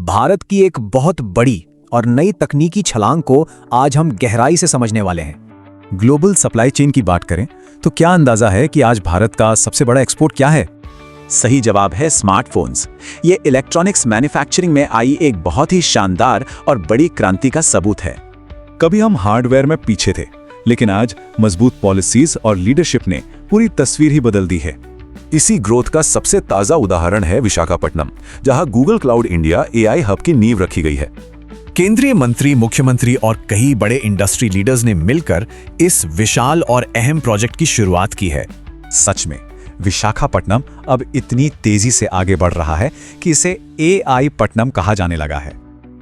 भारत की एक बहुत बड़ी और नई तकनीकी छलांग को आज हम गहराई से समझने वाले हैं। ग्लोबल सप्लाई चेन की बात करें तो क्या अंदाजा है कि आज भारत का सबसे बड़ा एक्सपोर्ट क्या है? सही जवाब है स्मार्टफोन्स। ये इलेक्ट्रॉनिक्स मैन्युफैक्चरिंग में आई एक बहुत ही शानदार और बड़ी क्रांति का सबूत है। कभी हम हार्डवेयर में पीछे थे, लेकिन आज मजबूत पॉलिसीज और लीडरशिप ने पूरी तस्वीर ही बदल दी है। इसी ग्रोथ का सबसे ताजा उदाहरण है विशाखापट्टनम, जहां Google cloud India AI hub की नींव रखी गई है। केंद्रीय मंत्री, मुख्यमंत्री और कई बड़े इंडस्ट्री लीडर्स ने मिलकर इस विशाल और अहम प्रोजेक्ट की शुरुआत की है। सच में विशाखापट्टनम अब इतनी तेजी से आगे बढ़ रहा है कि इसे एआई पट्टनम कहा जाने लगा है।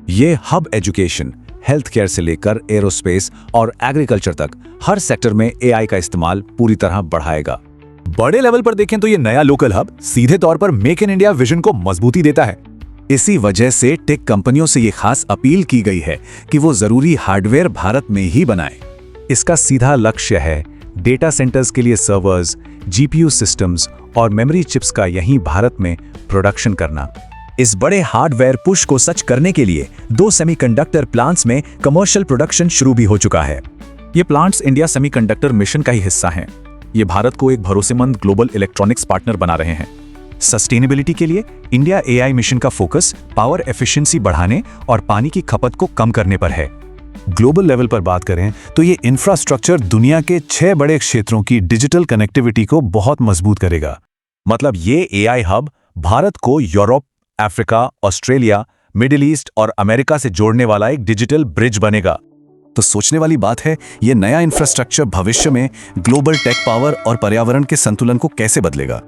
ये हब एजुकेशन, हेल्थ केयर से लेकर एरोस्पेस और एग्रीकल्चर तक हर सेक्टर में एआई का इस्तेमाल पूरी तरह बढ़ाएगा। बड़े लेवल पर देखें तो ये नया लोकल हब सीधे तौर पर मेक इन इंडिया विजन को मजबूती देता है। इसी वजह से टेक कंपनियों से ये खास अपील की गई है कि वो जरूरी हार्डवेयर भारत में ही बनाएं। इसका सीधा लक्ष्य है डेटा सेंटर्स के लिए सर्वर्स, जीपीयू सिस्टम्स और मेमोरी चिप्स का यहीं भारत में प्रोडक्शन करना। इस बड़े हार्डवेयर पुश को सच करने के लिए 2 सेमीकंडक्टर प्लांट्स में कमर्शियल प्रोडक्शन शुरू भी हो चुका है। ये प्लांट्स इंडिया सेमीकंडक्टर मिशन का ही हिस्सा हैं। ये भारत को एक भरोसेमंद ग्लोबल इलेक्ट्रॉनिक्स पार्टनर बना रहे हैं। सस्टेनेबिलिटी के लिए इंडिया एआई मिशन का फोकस पावर एफिशिएंसी बढ़ाने और पानी की खपत को कम करने पर है। ग्लोबल लेवल पर बात करें तो ये इंफ्रास्ट्रक्चर दुनिया के 6 बड़े क्षेत्रों की डिजिटल कनेक्टिविटी को बहुत मजबूत करेगा। मतलब ये एआई हब भारत को Europe, Africa, Australia, middle east और अमेरिका से जोड़ने वाला एक डिजिटल ब्रिज बनेगा। तो सोचने वाली बात है, ये नया इंफ्रास्ट्रक्चर भविष्य में ग्लोबल टेक पावर और पर्यावरण के संतुलन को कैसे बदलेगा।